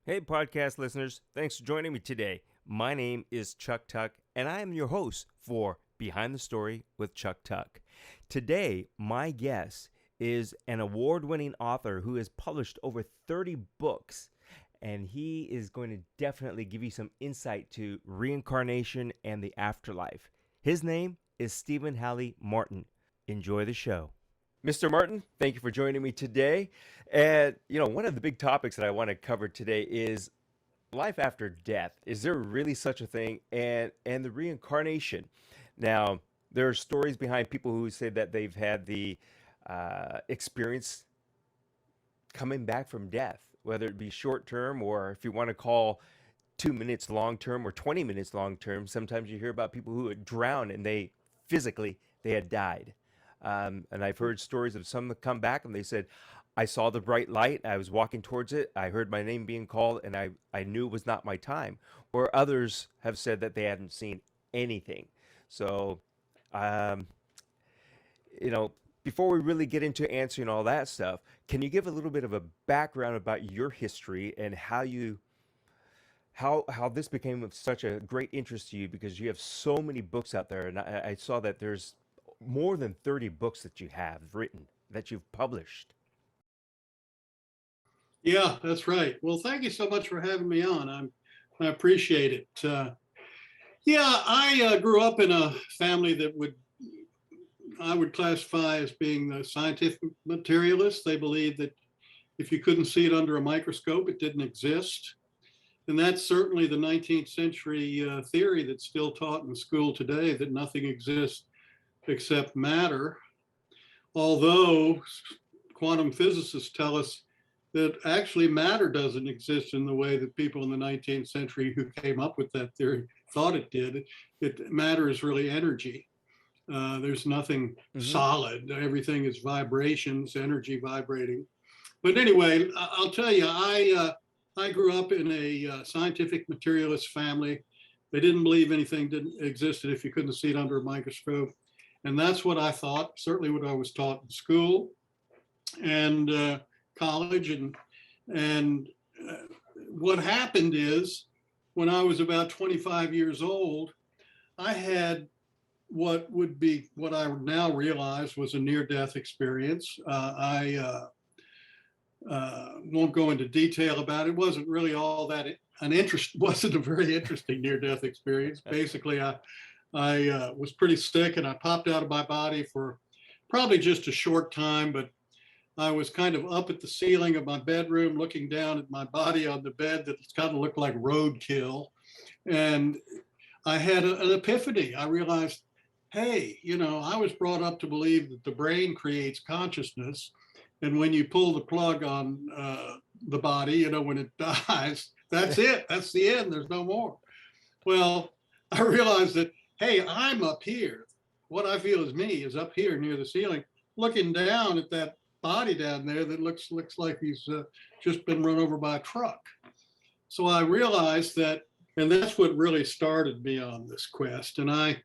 Hey, podcast listeners. Thanks for joining me today. My name is Chuck Tuck, and I am your host for Behind the Story with Chuck Tuck. Today, my guest is an award winning author who has published over 30 books, and he is going to definitely give you some insight to reincarnation and the afterlife. His name is Stephen Hawley Martin. Enjoy the show. Mr. Martin, thank you for joining me today. And, one of the big topics that I want to cover today is life after death. Is there really such a thing? And the reincarnation. Now, there are stories behind people who say that they've had the experience coming back from death, whether it be short term or if you want to call 2 minutes long term or 20 minutes long term. Sometimes you hear about people who had drowned and they had died. And I've heard stories of some that come back and they said, I saw the bright light. I was walking towards it. I heard my name being called and I knew it was not my time. Or others have said that they hadn't seen anything. So, um, you know, before we really get into answering all that stuff, can you give a little bit of a background about your history and how this became of such a great interest to you because you have so many books out there and I saw that there's more than 30 books that you have written that you've published. Yeah, that's right. Well, thank you so much for having me on. I appreciate it. Yeah, I grew up in a family that I would classify as being the scientific materialist. They believed that if you couldn't see it under a microscope, it didn't exist. And that's certainly the 19th century theory that's still taught in school today, that nothing exists except matter. Although quantum physicists tell us that actually matter doesn't exist in the way that people in the 19th century who came up with that theory thought it did. Matter is really energy. There's nothing Mm-hmm. solid. Everything is vibrations, energy vibrating. But anyway, I'll tell you, I grew up in a scientific materialist family. They didn't believe anything didn't existed if you couldn't see it under a microscope. And that's what I thought, certainly what I was taught in school and college. And what happened is when I was about 25 years old, I had what I now realize was a near-death experience. I won't go into detail about it. It wasn't really all that wasn't a very interesting near-death experience. Basically, I was pretty sick and I popped out of my body for probably just a short time, but I was kind of up at the ceiling of my bedroom looking down at my body on the bed that kind of looked like roadkill. And I had an epiphany. I realized, hey, I was brought up to believe that the brain creates consciousness. And when you pull the plug on the body, when it dies, that's it. That's the end. There's no more. Well, I realized that, hey, I'm up here. What I feel is me is up here near the ceiling, looking down at that body down there that looks like he's just been run over by a truck. So I realized that, and that's what really started me on this quest. And I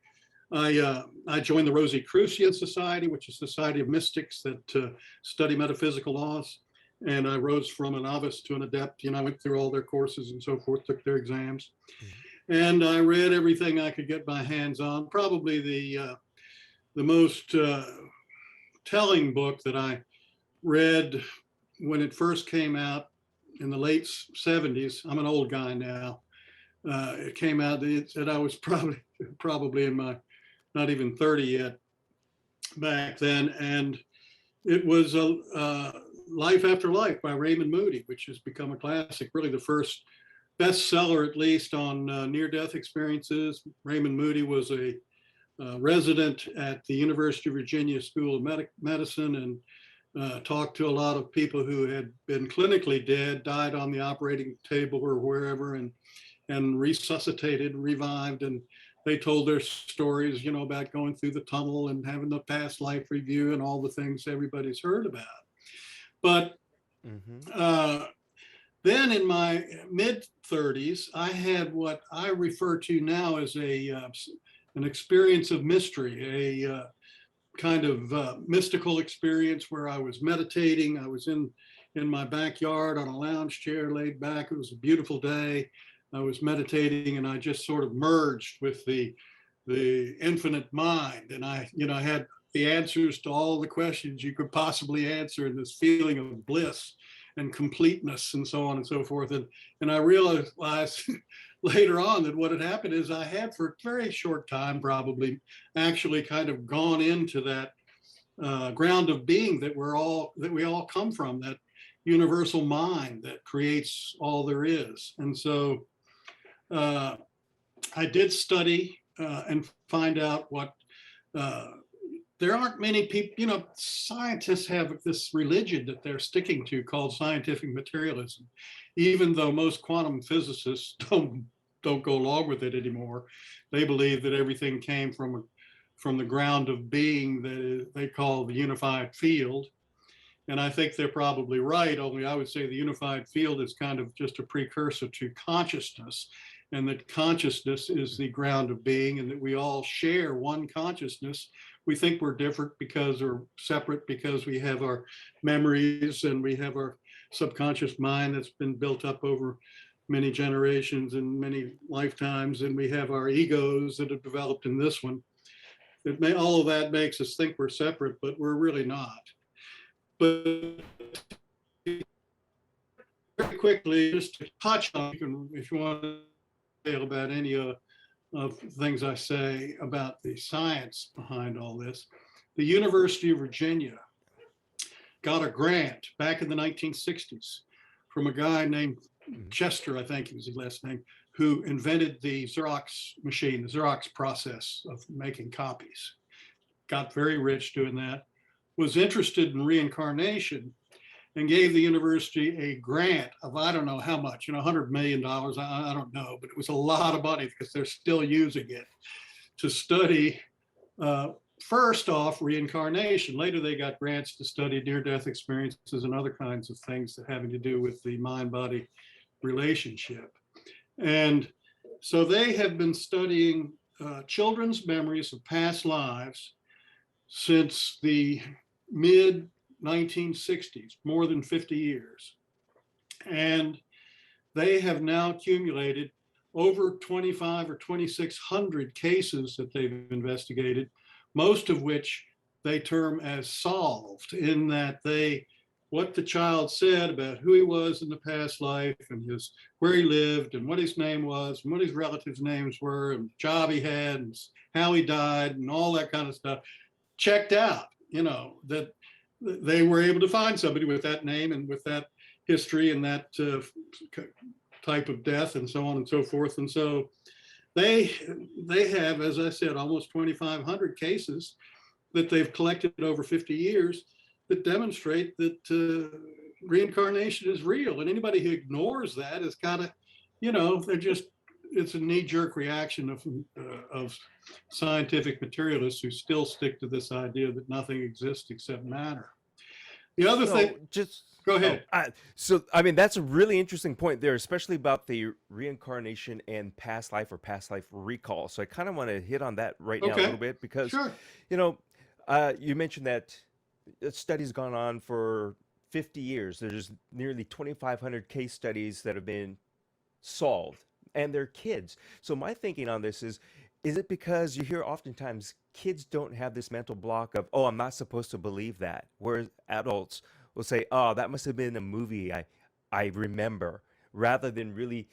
joined the Rosicrucian Society, which is a society of mystics that study metaphysical laws. And I rose from a novice to an adept. I went through all their courses and so forth, took their exams. And I read everything I could get my hands on. Probably the most telling book that I read when it first came out in the late 70s. I'm an old guy now. It came out, it said I was probably in my, not even 30 yet back then. And it was Life After Life by Raymond Moody, which has become a classic, really the first bestseller, at least on near-death experiences. Raymond Moody was a resident at the University of Virginia School of Medicine and talked to a lot of people who had been clinically dead, died on the operating table or wherever, and resuscitated, revived, and they told their stories, about going through the tunnel and having the past life review and all the things everybody's heard about. But Mm-hmm. then in my mid 30s, I had what I refer to now as an experience of mystery, a kind of mystical experience where I was meditating. I was in in my backyard on a lounge chair, laid back. It was a beautiful day. I was meditating, and I just sort of merged with the infinite mind, and I had the answers to all the questions you could possibly answer, and this feeling of bliss and completeness and so on and so forth. And I realized later on that what had happened is I had, for a very short time, probably actually kind of gone into that ground of being that we all come from, that universal mind that creates all there is. And so I did study and find out what there aren't many people, scientists have this religion that they're sticking to called scientific materialism, even though most quantum physicists don't go along with it anymore. They believe that everything came from the ground of being that they call the unified field. And I think they're probably right, only I would say the unified field is kind of just a precursor to consciousness, and that consciousness is the ground of being, and that we all share one consciousness. We think we're different because, or separate because, we have our memories and we have our subconscious mind that's been built up over many generations and many lifetimes, and we have our egos that have developed in this one. All of that makes us think we're separate, but we're really not. But very quickly, just to touch on, if you want to say about any of things I say about the science behind all this, the University of Virginia got a grant back in the 1960s from a guy named Chester, I think was his last name, who invented the Xerox machine, the Xerox process of making copies. Got very rich doing that, was interested in reincarnation, and gave the university a grant of, I don't know how much, $100 million, I don't know, but it was a lot of money because they're still using it to study, first off, reincarnation. Later, they got grants to study near-death experiences and other kinds of things that having to do with the mind-body relationship. And so they have been studying children's memories of past lives since the mid 1960s, more than 50 years. And they have now accumulated over 25 or 2,600 cases that they've investigated, most of which they term as solved, in that what the child said about who he was in the past life, and where he lived, and what his name was, and what his relatives' names were, and the job he had, and how he died, and all that kind of stuff, checked out, that they were able to find somebody with that name and with that history and that type of death and so on and so forth. And so they have, as I said, almost 2,500 cases that they've collected over 50 years that demonstrate that reincarnation is real. And anybody who ignores that is kind of, it's a knee-jerk reaction of scientific materialists who still stick to this idea that nothing exists except matter. The other thing, go ahead. That's a really interesting point there, especially about the reincarnation and past life or past life recall. So I kind of want to hit on that right now a little bit because, sure. You mentioned that study's gone on for 50 years. There's nearly 2,500 case studies that have been solved, and they're kids. So my thinking on this is it because you hear oftentimes kids don't have this mental block of, oh, I'm not supposed to believe that, whereas adults will say, oh, that must have been a movie I remember, rather than really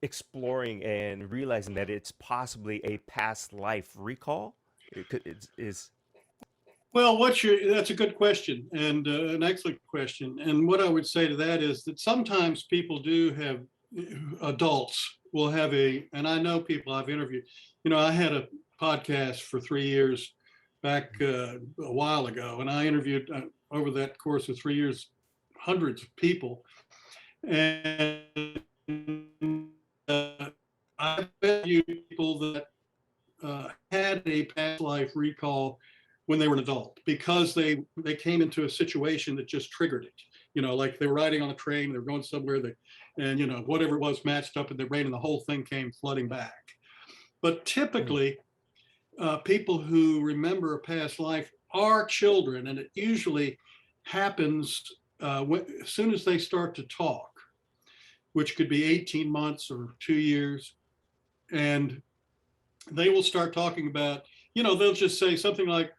exploring and realizing that it's possibly a past life recall? Well, that's a good question, and an excellent question. And what I would say to that is that sometimes people do have, adults will have and I know people I've interviewed, I had a podcast for 3 years back a while ago, and I interviewed over that course of 3 years, hundreds of people. And I've interviewed people that had a past life recall when they were an adult because they came into a situation that just triggered it. Like they were riding on a train, they were going somewhere, and whatever it was matched up in their brain, and the whole thing came flooding back. But typically, people who remember a past life are children, and it usually happens as soon as they start to talk, which could be 18 months or 2 years, and they will start talking about, they'll just say something like,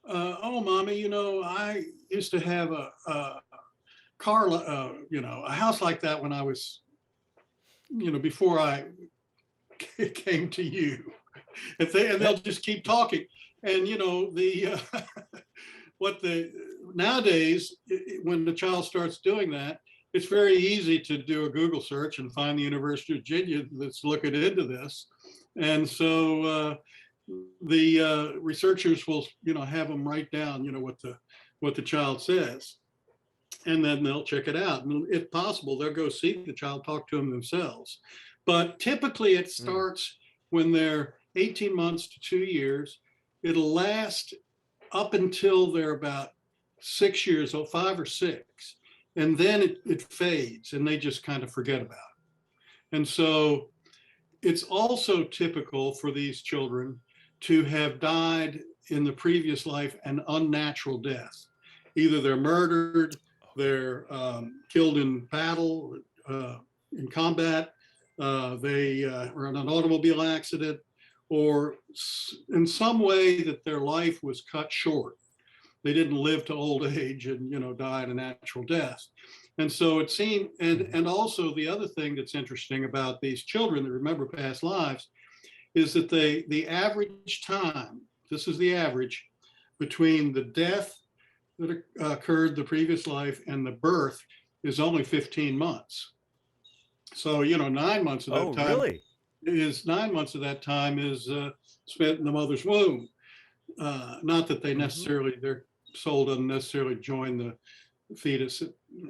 oh, mommy, I used to have a car, a house like that when I was, before I came to you. And they'll just keep talking. And, nowadays, when the child starts doing that, it's very easy to do a Google search and find the University of Virginia that's looking into this. And so the researchers will, have them write down, what the child says, and then they'll check it out. And if possible, they'll go see the child, talk to them themselves. But typically it starts when they're 18 months to 2 years. It'll last up until they're about 6 years old, 5 or 6. And then it fades and they just kind of forget about it. And so it's also typical for these children to have died in the previous life an unnatural death. Either they're murdered, they're killed in battle, in combat, they were in an automobile accident, or in some way that their life was cut short. They didn't live to old age and, died a natural death. And so it seemed, and also the other thing that's interesting about these children that remember past lives is that the average time, this is the average, between the death that occurred the previous life and the birth is only 15 months. So, 9 months of that time really? is 9 months of that time is spent in the mother's womb. Not that they necessarily, their soul doesn't necessarily join the fetus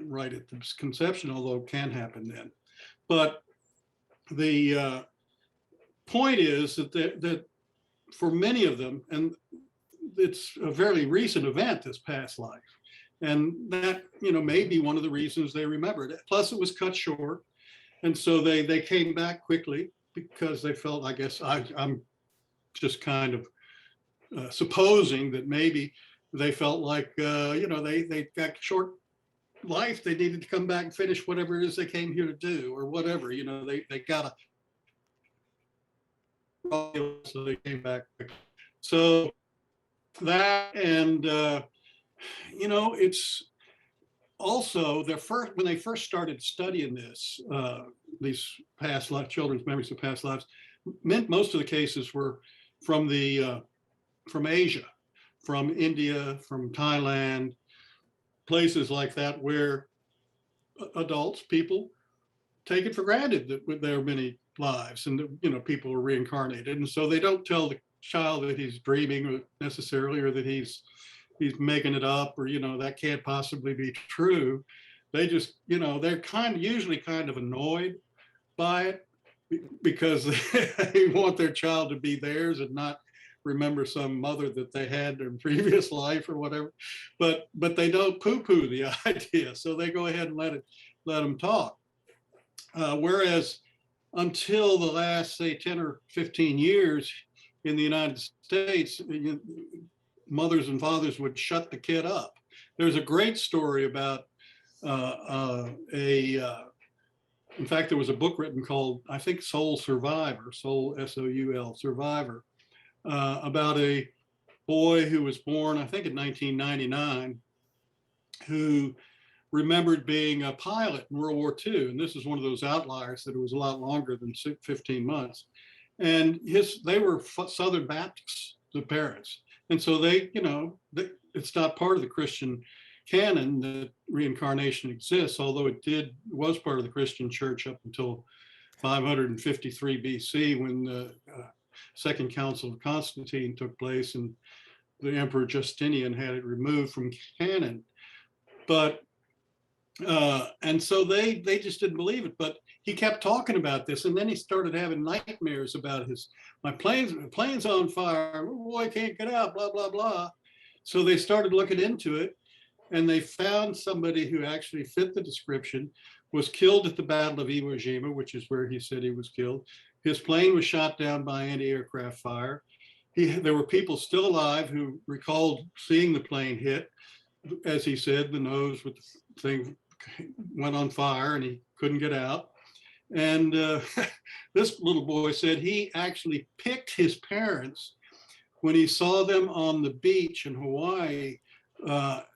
right at the conception, although it can happen then. But the point is that for many of them, and it's a very recent event, this past life, and that may be one of the reasons they remembered it. Plus, it was cut short, and so they came back quickly because they felt, I guess, I'm just kind of supposing that maybe they felt like they got short life, they needed to come back and finish whatever it is they came here to do, or whatever. They got so they came back. So that, and it's also their first, when they first started studying this, these past life, children's memories of past lives, most of the cases were from Asia, from India, from Thailand, places like that, where adults, people, take it for granted that there are many lives and that, people are reincarnated. And so they don't tell the child that he's dreaming necessarily, or that he's making it up, or, that can't possibly be true. They just, they're usually kind of annoyed by it because they want their child to be theirs and not remember some mother that they had in previous life or whatever. But they don't poo-poo the idea. So they go ahead and let them talk. Whereas until the last, say, 10 or 15 years in the United States, mothers and fathers would shut the kid up. There's a great story about in fact, there was a book written called, I think, Soul Survivor, Soul, S-O-U-L, Survivor, about a boy who was born, I think, in 1999, who remembered being a pilot in World War II. And this is one of those outliers that it was a lot longer than 15 months. And they were Southern Baptists, the parents. And so it's not part of the Christian canon that reincarnation exists, although it was part of the Christian church up until 553 BC, when the Second Council of Constantine took place and the Emperor Justinian had it removed from canon. But and so they just didn't believe it. But he kept talking about this, and then he started having nightmares about my plane's on fire. Oh, boy, I can't get out. Blah blah blah. So they started looking into it, and they found somebody who actually fit the description. Was killed at the Battle of Iwo Jima, which is where he said he was killed. His plane was shot down by anti-aircraft fire. There were people still alive who recalled seeing the plane hit, as he said, the nose with thing went on fire and he couldn't get out. And this little boy said he actually picked his parents when he saw them on the beach in Hawaii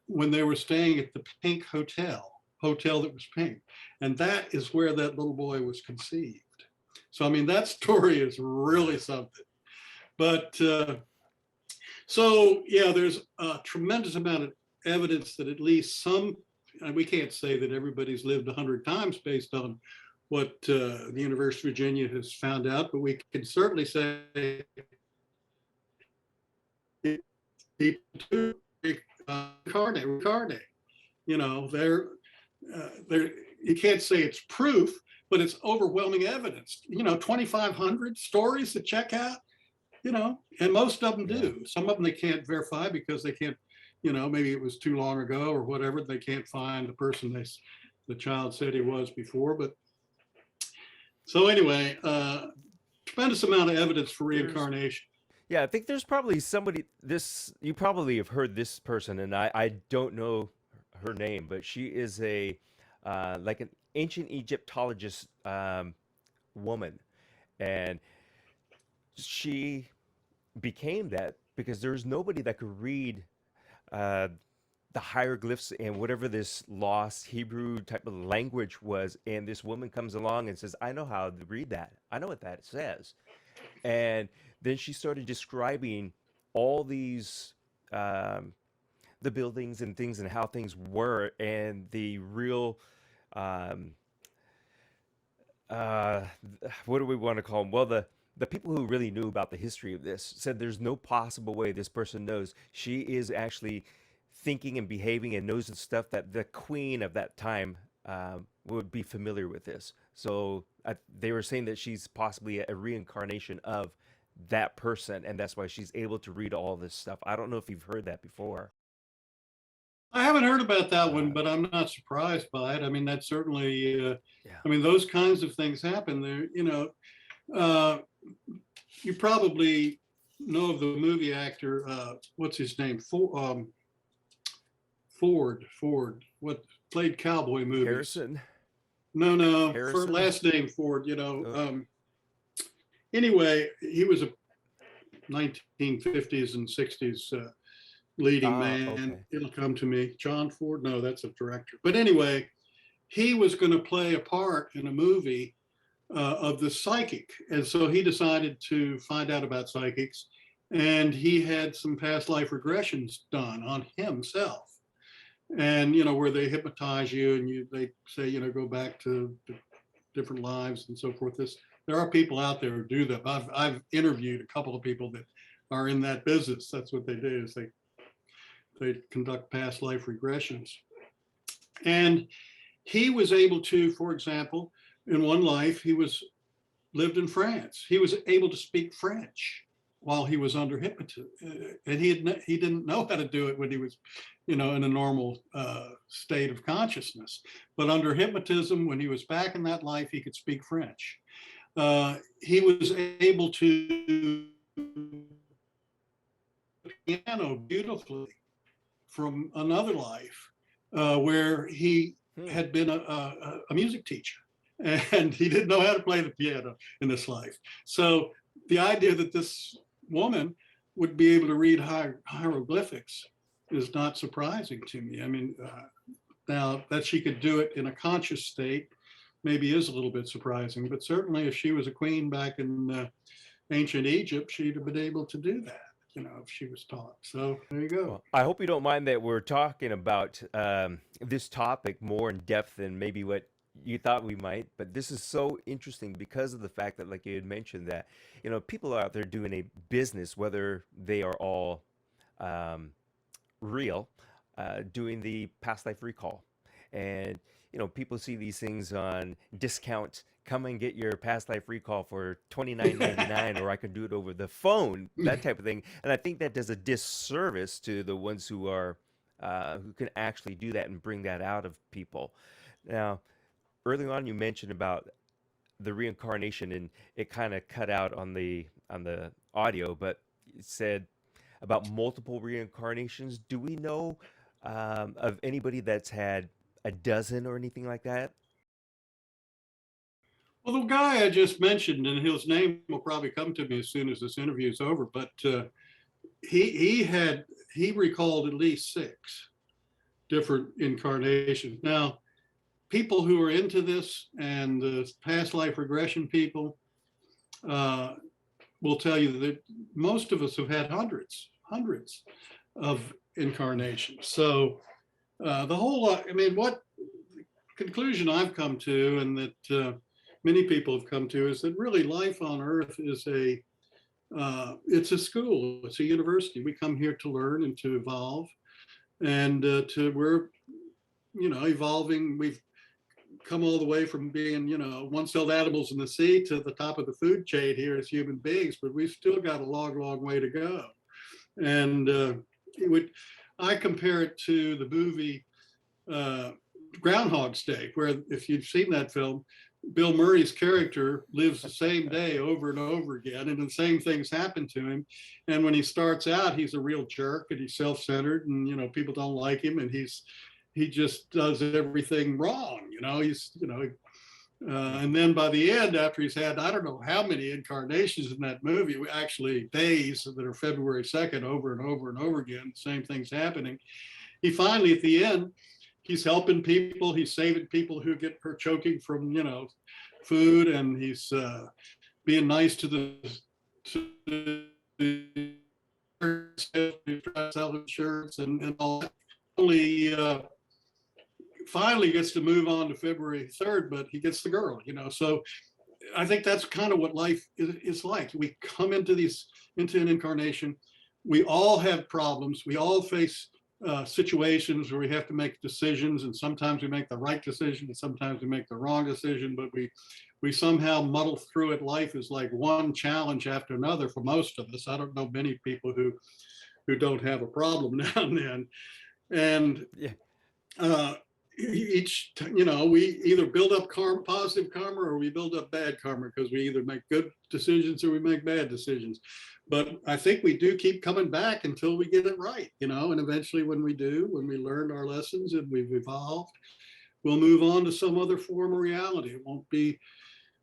when they were staying at the Pink hotel that was pink. And that is where that little boy was conceived. So, I mean, that story is really something. But so, yeah, there's a tremendous amount of evidence that at least some, and we can't say that everybody's lived 100 times based on what the University of Virginia has found out, but we can certainly say people do reincarnate. You know, you can't say it's proof, but it's overwhelming evidence. You know, 2,500 stories to check out, you know, and most of them do. Some of them they can't verify because they can't, you know, maybe it was too long ago or whatever. They can't find the person the child said he was before. But so anyway, tremendous amount of evidence for reincarnation. Yeah, I think there's probably somebody, you probably have heard this person, and I don't know her name, but she is like an ancient Egyptologist woman. And she became that because there's nobody that could read uh, the hieroglyphs and whatever this lost Hebrew type of language was. And this woman comes along and says, I know how to read that. I know what that says. And then she started describing all these, the buildings and things and how things were and the real, um, uh, what do we want to call them? Well, the people who really knew about the history of this said there's no possible way this person knows. She is actually thinking and behaving and knows the stuff that the queen of that time would be familiar with this. So they were saying that she's possibly a reincarnation of that person, and that's why she's able to read all this stuff. I don't know if you've heard that before. I haven't heard about that one, Uh, but I'm not surprised by it. I mean, that certainly, yeah. I mean, those kinds of things happen there. You know, uh, you probably know of the movie actor, what's his name? Ford, what played cowboy movies. Harrison. No, for Harrison. last name Ford, you know. Oh, Anyway, he was a 1950s and 60s leading man. okay. It'll come to me. John Ford? No, that's a director. But anyway, he was going to play a part in a movie of the psychic. And so he decided to find out about psychics. And he had some past life regressions done on himself. And, you know, where they hypnotize you and they say, you know, go back to different lives and so forth. There are people out there who do that. I've interviewed a couple of people that are in that business. That's what they do is they conduct past life regressions. And he was able to, for example, in one life, lived in France. He was able to speak French while he was under hypnotism. And he didn't know how to do it when he was, you know, in a normal state of consciousness. But under hypnotism, when he was back in that life, he could speak French. He was able to piano beautifully from another life where he Hmm. had been a music teacher and he didn't know how to play the piano in this life. So the idea that this woman would be able to read hieroglyphics is not surprising to me. I mean, now that she could do it in a conscious state maybe is a little bit surprising, but certainly if she was a queen back in ancient Egypt, she'd have been able to do that, you know, if she was taught. So there you go. Well, I hope you don't mind that we're talking about this topic more in depth than maybe what you thought we might. But this is so interesting because of the fact that, like you had mentioned, that people are out there doing a business, whether they are all um, real, doing the past life recall, and people see these things on discount. Come and get your past life recall for $29.99, or I can do it over the phone, that type of thing. And I think that does a disservice to the ones who can actually do that and bring that out of people. Now, early on, you mentioned about the reincarnation, and it kind of cut out on the audio, but it said about multiple reincarnations. Do we know of anybody that's had a dozen or anything like that? Well, the guy I just mentioned, and his name will probably come to me as soon as this interview is over, but he recalled at least 6 different incarnations. Now, people who are into this and the past life regression people uh, will tell you that most of us have had hundreds of incarnations. So the whole lot, I mean, what conclusion I've come to, and that many people have come to, is that really life on Earth is it's a school, it's a university. We come here to learn and to evolve, and we're evolving. We've come all the way from being one-celled animals in the sea to the top of the food chain here as human beings, but we've still got a long way to go. And I compare it to the movie Groundhog's Day, where, if you've seen that film, Bill Murray's character lives the same day over and over again, and the same things happen to him. And when he starts out, he's a real jerk, and he's self-centered, and people don't like him, and he just does everything wrong. And then by the end, after he's had, I don't know how many incarnations in that movie, actually days that are February 2nd, over and over again, the same things happening. He finally, at the end, he's helping people, he's saving people who get hurt choking from, food, and he's being nice to the self insurance and all that. Only finally gets to move on to February 3rd, but he gets the girl, So I think that's kind of what life is like. We come into an incarnation. We all have problems. We all face situations where we have to make decisions, and sometimes we make the right decision, and sometimes we make the wrong decision, but we somehow muddle through it. Life is like one challenge after another for most of us. I don't know many people who don't have a problem now and then. And yeah. We either build up positive karma, or we build up bad karma, because we either make good decisions or we make bad decisions. But I think we do keep coming back until we get it right, and eventually when we learn our lessons and we've evolved, we'll move on to some other form of reality. It won't be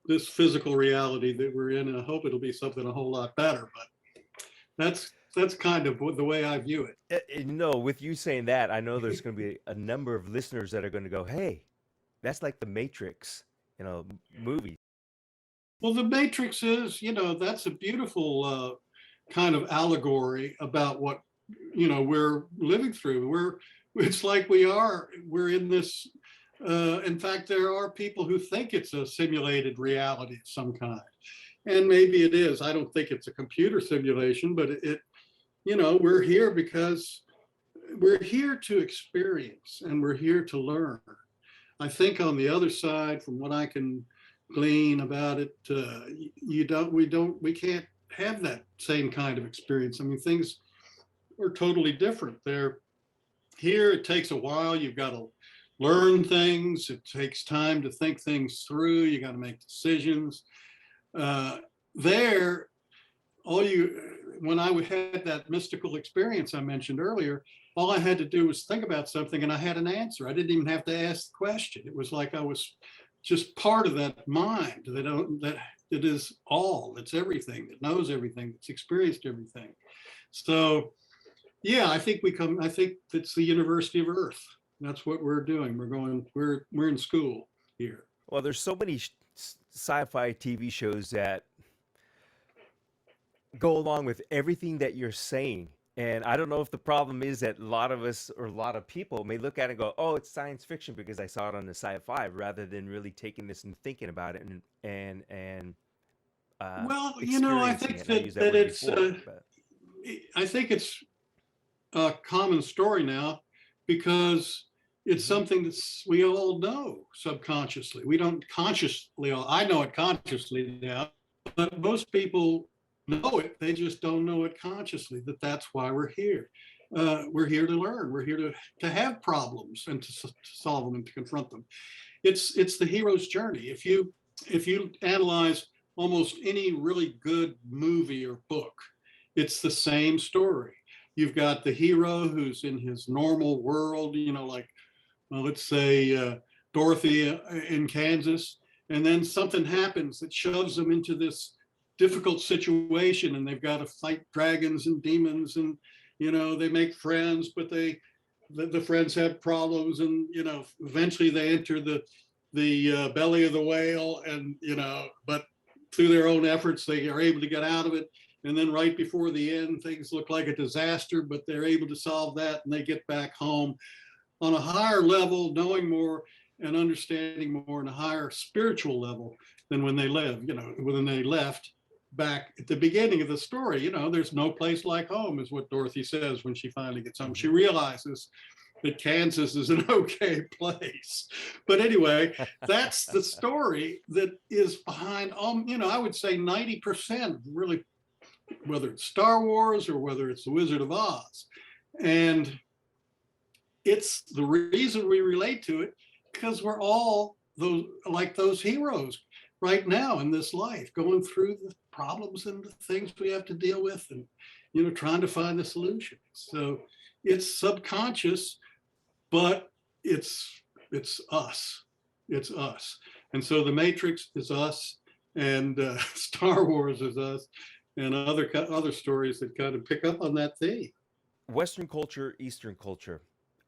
this physical reality that we're in, and I hope it'll be something a whole lot better. But that's kind of the way I view it. With you saying that, I know there's going to be a number of listeners that are going to go, "Hey, that's like the Matrix, movie." Well, the Matrix is, that's a beautiful kind of allegory about what, we're living through. It's like we're in this. In fact, there are people who think it's a simulated reality of some kind, and maybe it is. I don't think it's a computer simulation, but we're here because we're here to experience, and we're here to learn. I think on the other side, from what I can glean about it, we can't have that same kind of experience. I mean, things are totally different. They're here, it takes a while. You've got to learn things. It takes time to think things through. You got to make decisions. When I had that mystical experience I mentioned earlier, all I had to do was think about something and I had an answer. I didn't even have to ask the question. It was like I was just part of that mind that it is all, it's everything, that knows everything, that's experienced everything. So yeah, I think it's the University of Earth. That's what we're doing. We're in school here. Well, there's so many sci-fi TV shows that go along with everything that you're saying. And I don't know if the problem is that a lot of us, or a lot of people, may look at it and go, "Oh, it's science fiction because I saw it on the sci-fi," rather than really taking this and thinking about it and well, I think that it's I think it's a common story now, because it's something that we all know subconsciously. We don't consciously. I know it consciously now, but most people know it. They just don't know it consciously, that's why we're here. We're here to learn. We're here to have problems and to solve them and to confront them. It's the hero's journey. If you analyze almost any really good movie or book, it's the same story. You've got the hero who's in his normal world, like well, let's say Dorothy in Kansas, and then something happens that shoves them into this difficult situation, and they've got to fight dragons and demons, and they make friends, but the friends have problems, and eventually they enter the belly of the whale, and but through their own efforts they are able to get out of it. And then right before the end, things look like a disaster, but they're able to solve that, and they get back home on a higher level, knowing more and understanding more on a higher spiritual level than when they left back at the beginning of the story. There's no place like home, is what Dorothy says when she finally gets home. She realizes that Kansas is an okay place. But anyway, that's the story that is behind, I would say 90%, really, whether it's Star Wars or whether it's The Wizard of Oz. And it's the reason we relate to it, because we're all those heroes right now in this life, going through the problems and the things we have to deal with, and trying to find the solution. So it's subconscious, but it's us. It's us. And so the Matrix is us, and Star Wars is us, and other stories that kind of pick up on that theme. Western culture, Eastern culture.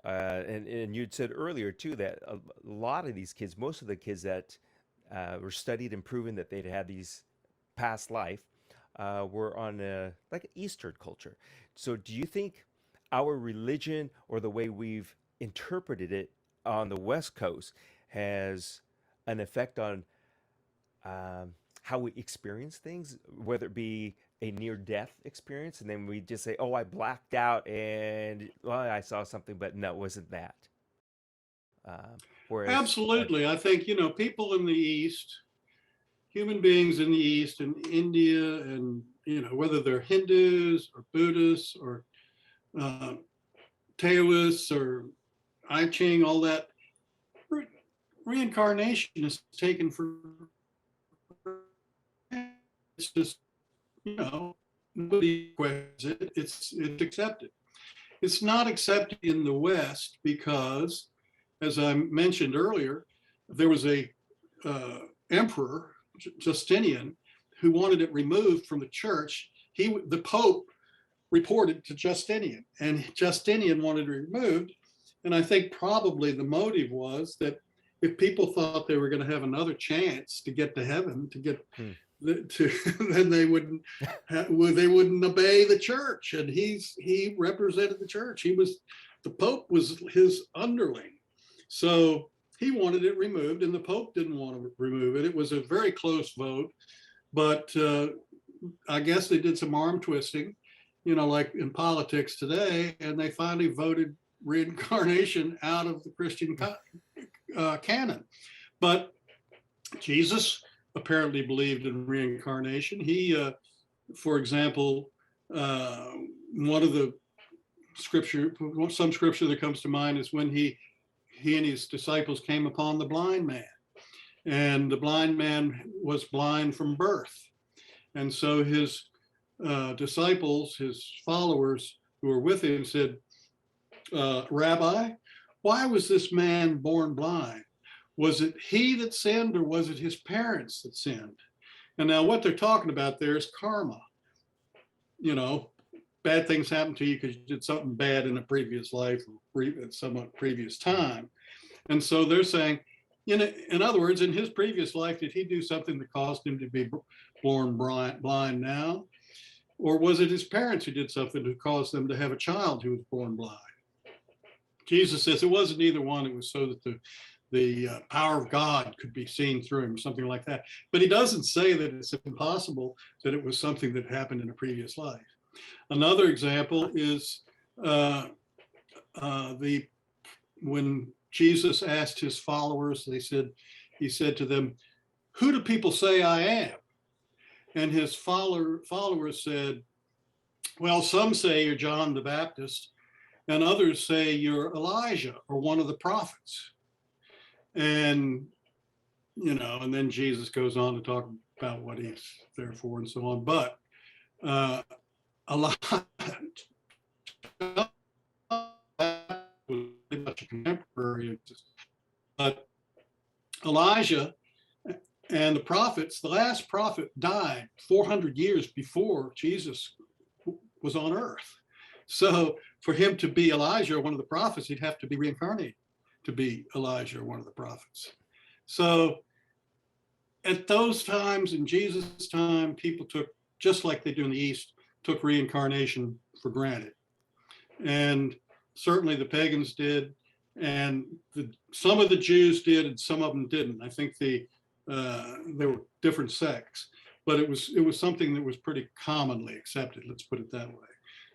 And you'd said earlier too that a lot of these kids, most of the kids that were studied and proven that they'd had these past life, were on like Eastern culture. So do you think our religion or the way we've interpreted it on the West Coast has an effect on how we experience things, whether it be a near-death experience, and then we just say, "Oh, I blacked out, and well, I saw something, but no, it wasn't that." Whereas, Absolutely. I think, people in the East, human beings in the East, in India, and, whether they're Hindus or Buddhists or uh, Taoists or I Ching, all that, reincarnation is taken for, it's just, nobody questions it. It's accepted. It's not accepted in the West because, as I mentioned earlier, there was a emperor, Justinian, who wanted it removed from the church. The Pope reported to Justinian, and Justinian wanted it removed. And I think probably the motive was that if people thought they were going to have another chance to get to heaven, then they wouldn't obey the church. And he represented the church. The Pope was his underling. So he wanted it removed, and the Pope didn't want to remove it. It was a very close vote, but I guess they did some arm twisting, like in politics today, and they finally voted reincarnation out of the Christian canon. But Jesus apparently believed in reincarnation. He, for example, one of the some scripture that comes to mind is when he and his disciples came upon the blind man, and the blind man was blind from birth. And so his disciples, his followers who were with him, said, "Rabbi, why was this man born blind? Was it he that sinned, or was it his parents that sinned?" And now what they're talking about there is karma. Bad things happen to you because you did something bad in a previous life or somewhat previous time. And so they're saying, in other words, in his previous life, did he do something that caused him to be born blind now? Or was it his parents who did something to cause them to have a child who was born blind? Jesus says it wasn't either one. It was so that the power of God could be seen through him, or something like that. But he doesn't say that it's impossible that it was something that happened in a previous life. Another example is when Jesus asked his followers, he said to them, "Who do people say I am?" And his followers said, "Well, some say you're John the Baptist, and others say you're Elijah or one of the prophets." And and then Jesus goes on to talk about what he's there for and so on. But a lot much a contemporary. But Elijah and the prophets, the last prophet died 400 years before Jesus was on earth. So for him to be Elijah, one of the prophets, he'd have to be reincarnated to be Elijah, one of the prophets. So at those times, in Jesus' time, people took, just like they do in the East, took reincarnation for granted. And certainly the pagans did, and some of the Jews did, and some of them didn't. I think there were different sects, but it was something that was pretty commonly accepted. Let's put it that way.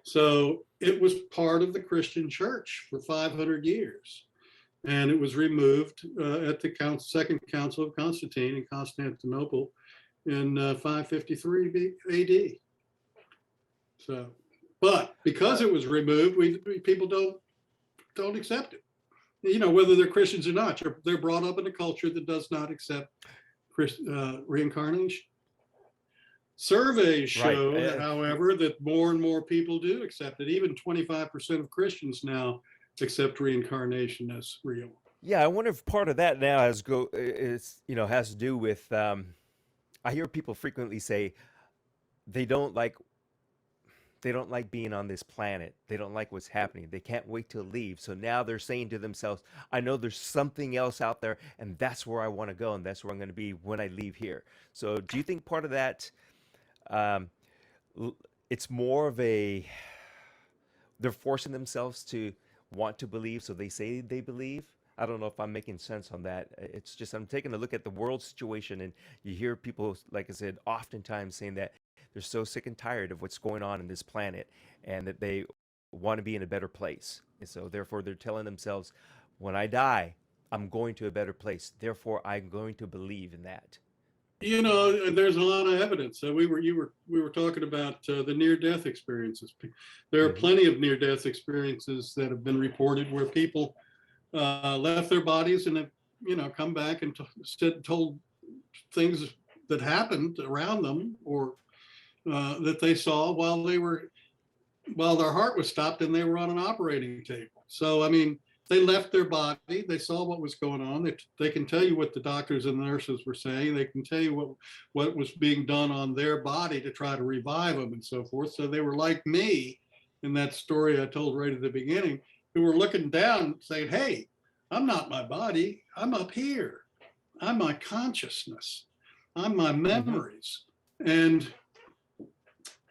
So it was part of the Christian church for 500 years, and it was removed at the Second Council of Constantine in Constantinople in 553 AD. So, but because it was removed, people don't accept it. You know, whether they're Christians or not, they're brought up in a culture that does not accept reincarnation. Surveys show, right, however, that more and more people do accept it. Even 25% of Christians now accept reincarnation as real. Yeah, I wonder if part of that now has to do with. I hear people frequently say they don't like being on this planet. They don't like what's happening. They can't wait to leave. So now they're saying to themselves, I know there's something else out there, and that's where I want to go, and that's where I'm going to be when I leave here. So do you think part of that, it's more of they're forcing themselves to want to believe, so they say they believe? I don't know if I'm making sense on that. It's just I'm taking a look at the world situation, and you hear people, like I said, oftentimes saying that they're so sick and tired of what's going on in this planet, and that they want to be in a better place. And so therefore they're telling themselves, when I die, I'm going to a better place. Therefore, I'm going to believe in that. You know, there's a lot of evidence. We were talking about the near-death experiences. There are plenty of near-death experiences that have been reported where people left their bodies and have, come back and told things that happened around them, or that they saw while their heart was stopped and they were on an operating table. So, I mean, they left their body, they saw what was going on. They can tell you what the doctors and nurses were saying. They can tell you what was being done on their body to try to revive them and so forth. So they were like me in that story I told right at the beginning, who were looking down saying, hey, I'm not my body, I'm up here. I'm my consciousness. I'm my memories. And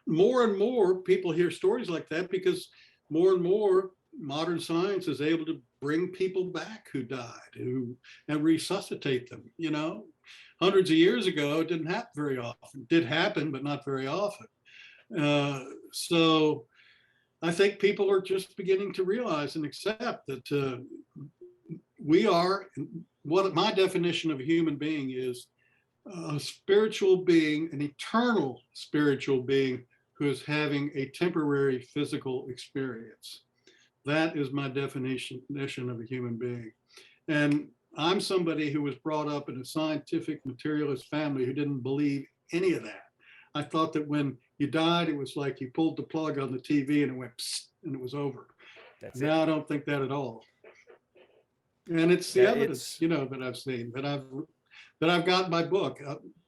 more people hear stories like that because more and more modern science is able to bring people back who died, and resuscitate them. Hundreds of years ago, it didn't happen very often. It did happen, but not very often. So I think people are just beginning to realize and accept that we are, what my definition of a human being is, a spiritual being, an eternal spiritual being who is having a temporary physical experience. That is my definition of a human being. And I'm somebody who was brought up in a scientific materialist family who didn't believe any of that. I thought that when you died, it was like you pulled the plug on the TV and it went psst, and it was over. Now I don't think that at all. And it's the evidence, that I've seen, that I've got in my book,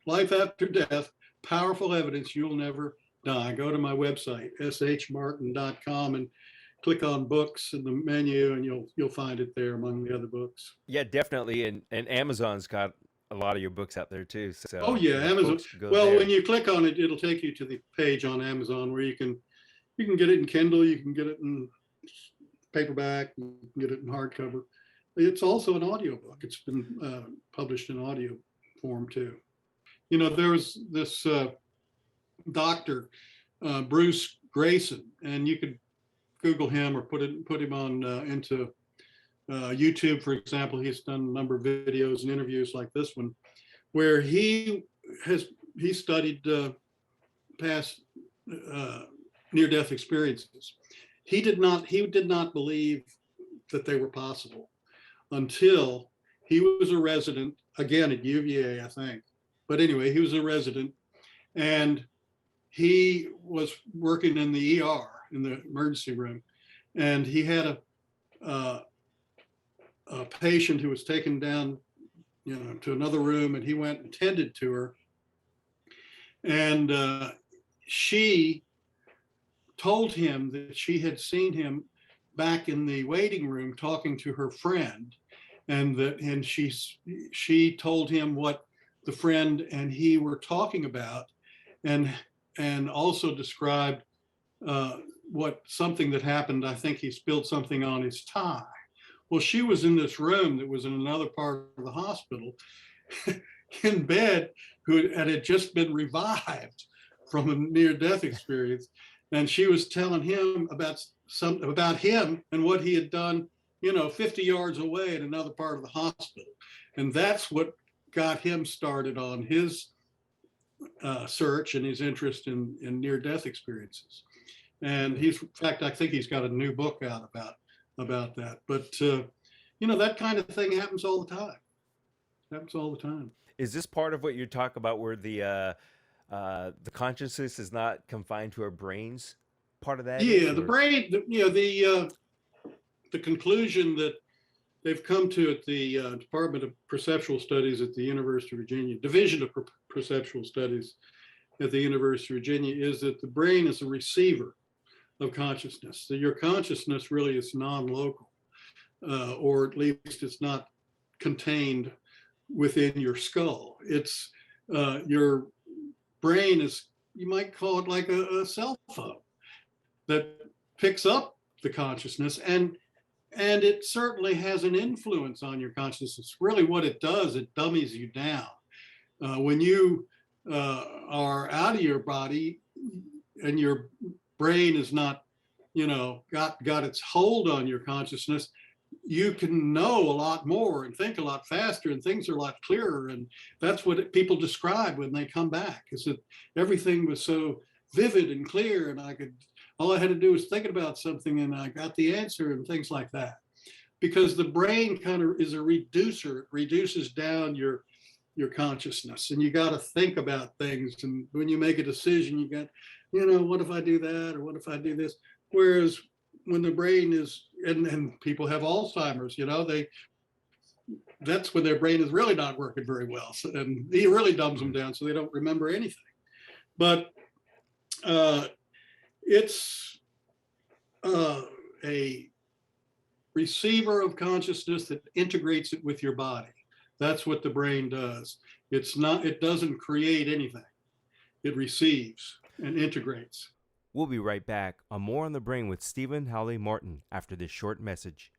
Life After Death, Powerful Evidence You'll Never Die. Go to my website, shmartin.com, and click on books in the menu, and you'll find it there among the other books. Yeah, definitely. And Amazon's got a lot of your books out there too. So oh yeah, Amazon. Well, when you click on it, it'll take you to the page on Amazon where you can get it in Kindle, you can get it in paperback, you can get it in hardcover. It's also an audiobook. It's been published in audio form too. There was this doctor, Bruce Grayson, and you could Google him or put him on into YouTube, for example. He's done a number of videos and interviews like this one, where he studied past near-death experiences. He did not believe that they were possible until he was a resident, again at UVA, I think. But anyway, he was a resident, and he was working in the ER, in the emergency room, and he had a patient who was taken down, to another room, and he went and tended to her. And she told him that she had seen him back in the waiting room talking to her friend, and she told him what the friend and he were talking about, and also described what something that happened. I think he spilled something on his tie. Well, she was in this room that was in another part of the hospital, in bed, who had just been revived from a near-death experience, and she was telling him about him and what he had done, 50 yards away in another part of the hospital, and that's what got him started on his search and his interest in near-death experiences. And in fact, I think he's got a new book out about that. But that kind of thing happens all the time. Happens all the time. Is this part of what you talk about, where the consciousness is not confined to our brains? Part of that? Yeah, the brain. The conclusion that they've come to at the Department of Perceptual Studies at the University of Virginia, Division of Perceptual Studies at the University of Virginia, is that the brain is a receiver of consciousness. So your consciousness really is non-local, or at least it's not contained within your skull. It's your brain is, you might call it like a cell phone that picks up the consciousness, and it certainly has an influence on your consciousness. Really what it does, it dummies you down. When you are out of your body and your brain is not, got its hold on your consciousness, you can know a lot more and think a lot faster, and things are a lot clearer. And that's what people describe when they come back, is that everything was so vivid and clear, and all I had to do was thinking about something and I got the answer, and things like that. Because the brain kind of is a reducer. It reduces down your consciousness, and you got to think about things. And when you make a decision, you got, what if I do that, or what if I do this? Whereas when the brain is, and people have Alzheimer's, that's when their brain is really not working very well. So, and he really dumbs them down so they don't remember anything. But it's a receiver of consciousness that integrates it with your body. That's what the brain does. It doesn't create anything. It receives and integrates. We'll be right back on More on the Brain with Stephen Hawley Martin after this short message.